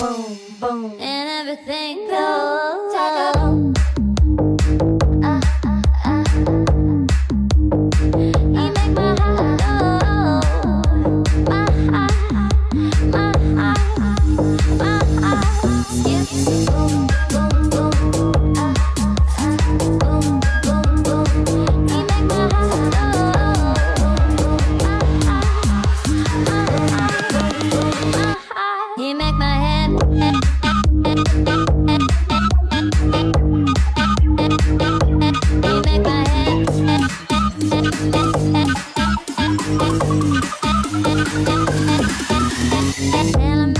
boom, boom, and everything goes. Take a boom. You make my heart go. My heart skips. Boom, boom, boom. Boom, boom, boom. You make my heart go. You make my head. You make my head. Tell 'em